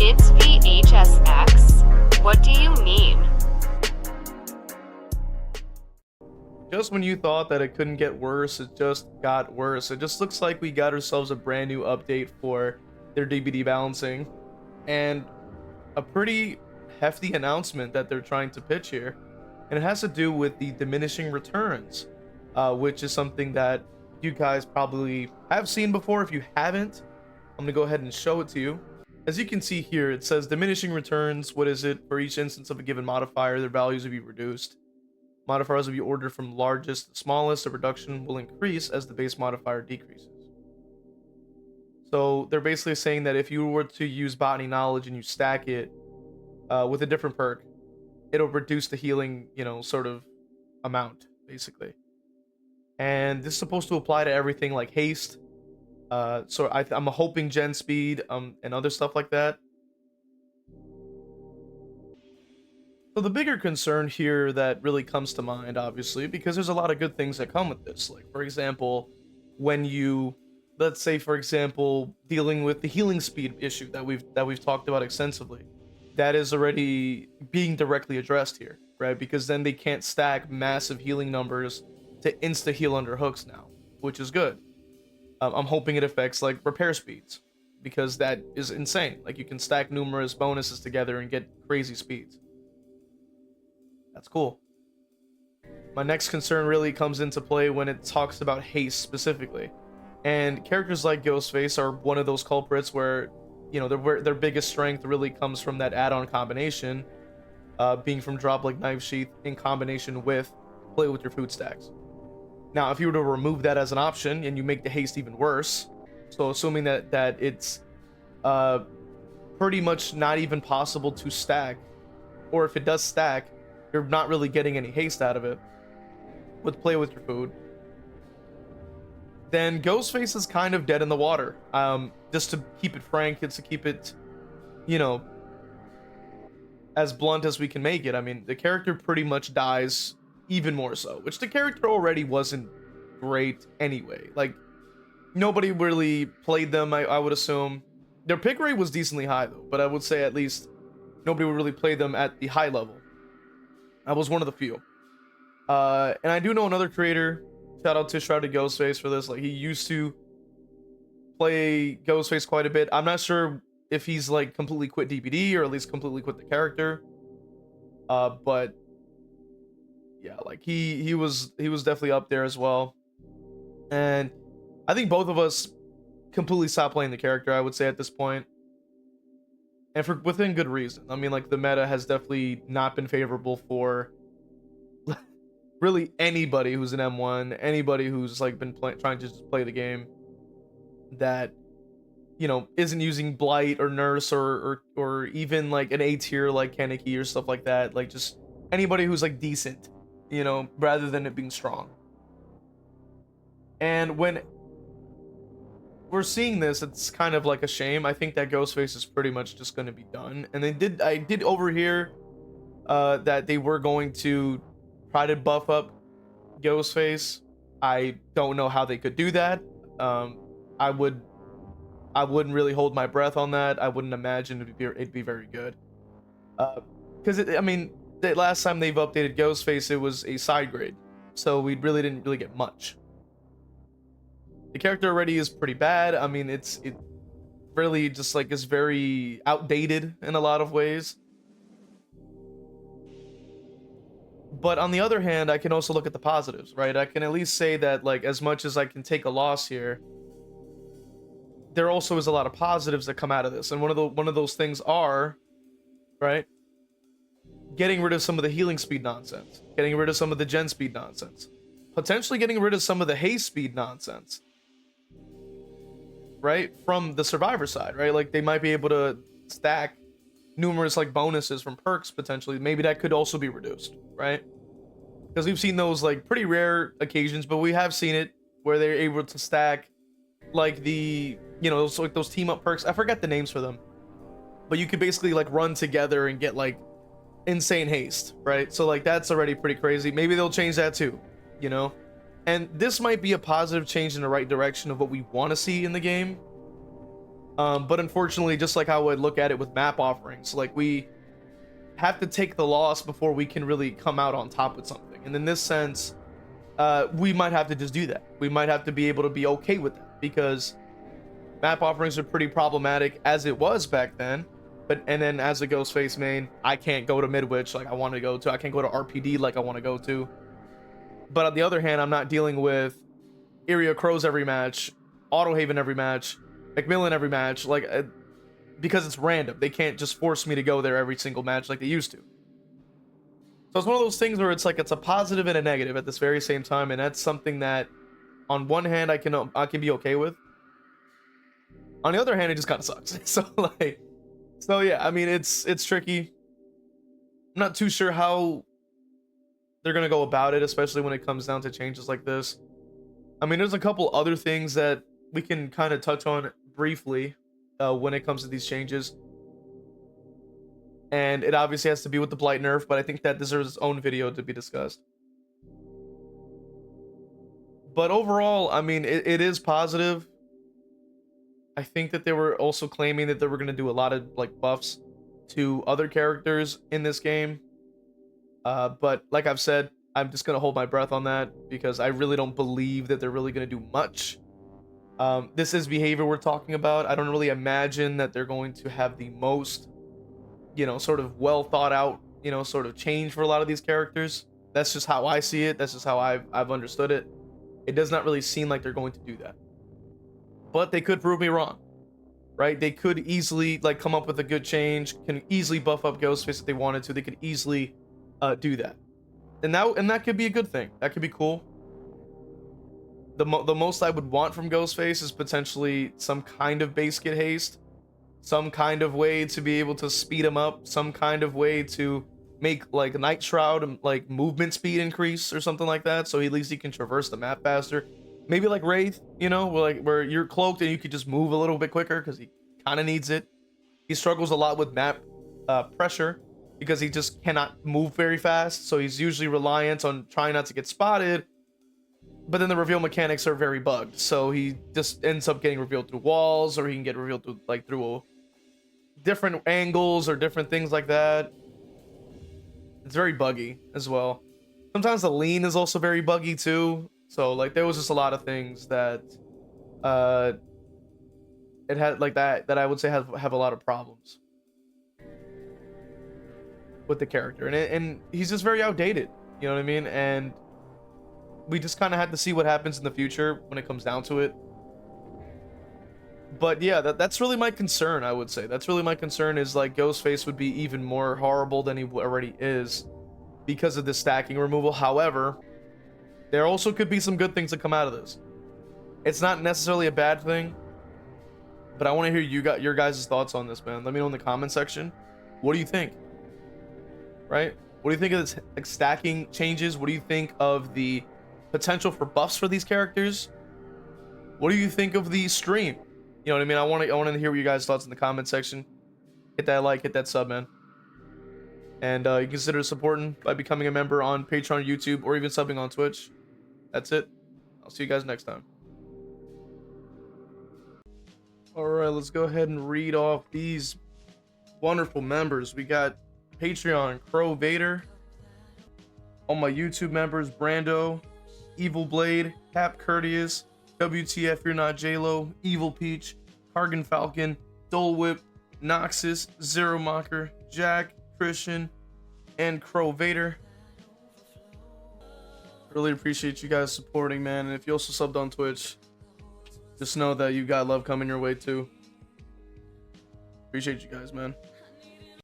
It's v.h.s.x. What do you mean? Just when you thought that it couldn't get worse, it just got worse. It just looks like we got ourselves a brand new update for their DBD balancing, and a pretty hefty announcement that they're trying to pitch here. And it has to do with the diminishing returns, which is something that you guys probably have seen before. If you haven't, I'm gonna go ahead and show it to you. As you can see here, it says diminishing returns. What is it? For each instance of a given modifier, their values will be reduced. Modifiers will be ordered from largest to smallest. The reduction will increase as the base modifier decreases. So they're basically saying that if you were to use botany knowledge and you stack it with a different perk, it'll reduce the healing, sort of amount, basically. And this is supposed to apply to everything like haste. So I'm hoping gen speed and other stuff like that. So the bigger concern here that really comes to mind, obviously, because there's a lot of good things that come with this. Like, for example, when you, let's say, for example, dealing with the healing speed issue that we've talked about extensively, that is already being directly addressed here, right? Because then they can't stack massive healing numbers to insta heal under hooks now, which is good. I'm hoping it affects like repair speeds, because that is insane. Like, you can stack numerous bonuses together and get crazy speeds. That's cool. My next concern really comes into play when it talks about haste specifically. And characters like Ghostface are one of those culprits where, their biggest strength really comes from that add-on combination, being from Drop-Leg Knife Sheath in combination with play with your food stacks. Now, if you were to remove that as an option and you make the haste even worse, so assuming that it's pretty much not even possible to stack, or if it does stack, you're not really getting any haste out of it with play with your food, then Ghostface is kind of dead in the water. Just to keep it frank, it's to keep it, as blunt as we can make it. I mean, the character pretty much dies even more so, which the character already wasn't great anyway. Like, nobody really played them, I would assume. Their pick rate was decently high though, but I would say at least nobody would really play them at the high level. I was one of the few. And I do know another creator, shout out to Shrouded Ghostface for this, like, he used to play Ghostface quite a bit. I'm not sure if he's like completely quit DBD or at least completely quit the character. But yeah, like he was definitely up there as well. And I think both of us completely stopped playing the character, I would say, at this point. And for within good reason. I mean, like, the meta has definitely not been favorable for really anybody who's an M1, anybody who's like been trying to just play the game that, isn't using Blight or Nurse or even like an A tier like Kaneki or stuff like that. Like, just anybody who's like decent, rather than it being strong. And when we're seeing this, it's kind of like a shame. I think that Ghostface is pretty much just going to be done. And I did overhear that they were going to try to buff up Ghostface. I don't know how they could do that. I wouldn't really hold my breath on that. I wouldn't imagine it'd be very good. Because the last time they've updated Ghostface, it was a side grade, so we didn't really get much. The character already is pretty bad. I mean, it really just like is very outdated in a lot of ways. But on the other hand, I can also look at the positives, right? I can at least say that, like, as much as I can take a loss here, there also is a lot of positives that come out of this. And one of those things are, right, getting rid of some of the healing speed nonsense, getting rid of some of the gen speed nonsense, potentially getting rid of some of the haste speed nonsense, right, from the survivor side, right? Like, they might be able to stack numerous like bonuses from perks potentially. Maybe that could also be reduced, right? Because we've seen those like pretty rare occasions, but we have seen it where they're able to stack like the, like those team up perks. I forgot the names for them, but you could basically like run together and get like insane haste, right? So like that's already pretty crazy. Maybe they'll change that too, and this might be a positive change in the right direction of what we want to see in the game. But unfortunately, just like how I would look at it with map offerings, like we have to take the loss before we can really come out on top with something. And in this sense, we might have to just do that. We might have to be able to be okay with that, because map offerings are pretty problematic as it was back then. And then as a Ghostface main, I can't go to Midwich like I want to go to. I can't go to RPD like I want to go to. But on the other hand, I'm not dealing with Area Crows every match, Autohaven every match, Macmillan every match, like because it's random. They can't just force me to go there every single match like they used to. So it's one of those things where it's like it's a positive and a negative at this very same time, and that's something that, on one hand, I can be okay with. On the other hand, it just kind of sucks. So yeah, I mean, it's tricky. I'm not too sure how they're gonna go about it, especially when it comes down to changes like this. I mean, there's a couple other things that we can kind of touch on briefly when it comes to these changes. And it obviously has to be with the Blight nerf, but I think that deserves its own video to be discussed. But overall, I mean, it is positive. I think that they were also claiming that they were going to do a lot of like buffs to other characters in this game. But like I've said, I'm just going to hold my breath on that, because I really don't believe that they're really going to do much. This is behavior we're talking about. I don't really imagine that they're going to have the most, sort of well thought out, sort of change for a lot of these characters. That's just how I see it. That's just how I've understood it. It does not really seem like they're going to do that. But they could prove me wrong, right? They could easily like come up with a good change, can easily buff up Ghostface if they wanted to. They could easily do that. And that could be a good thing. That could be cool. The most I would want from Ghostface is potentially some kind of base kit haste, some kind of way to be able to speed him up, some kind of way to make like Night Shroud and like movement speed increase or something like that, so at least he can traverse the map faster. Maybe like Wraith, where you're cloaked and you could just move a little bit quicker, because he kind of needs it. He struggles a lot with map pressure, because he just cannot move very fast, so he's usually reliant on trying not to get spotted. But then the reveal mechanics are very bugged, so he just ends up getting revealed through walls, or he can get revealed through different angles or different things like that. It's very buggy as well. Sometimes the lean is also very buggy too. So like there was just a lot of things that it had like that I would say have a lot of problems with the character, and he's just very outdated, you know what I mean? And we just kind of had to see what happens in the future when it comes down to it. But yeah, that's really my concern. I would say that's really my concern, is like Ghostface would be even more horrible than he already is because of the stacking removal. However, there also could be some good things that come out of this. It's not necessarily a bad thing, but I want to hear your guys' thoughts on this, man. Let me know in the comment section. What do you think? Right? What do you think of this like stacking changes? What do you think of the potential for buffs for these characters? What do you think of the stream? You know what I mean? I want to hear what you guys' thoughts in the comment section. Hit that like, hit that sub, man. And you consider supporting by becoming a member on Patreon, YouTube, or even subbing on Twitch. That's it. I'll see you guys next time. All right, let's go ahead and read off these wonderful members. We got Patreon, Crow Vader. All my YouTube members, Brando, Evil Blade, Cap Courteous, WTF You're Not J-Lo, Evil Peach, Kargan Falcon, Dole Whip, Noxus, Zero Mocker, Jack, Christian, and Crow Vader. Really appreciate you guys supporting, man. And if you also subbed on Twitch, just know that you got love coming your way too. Appreciate you guys, man.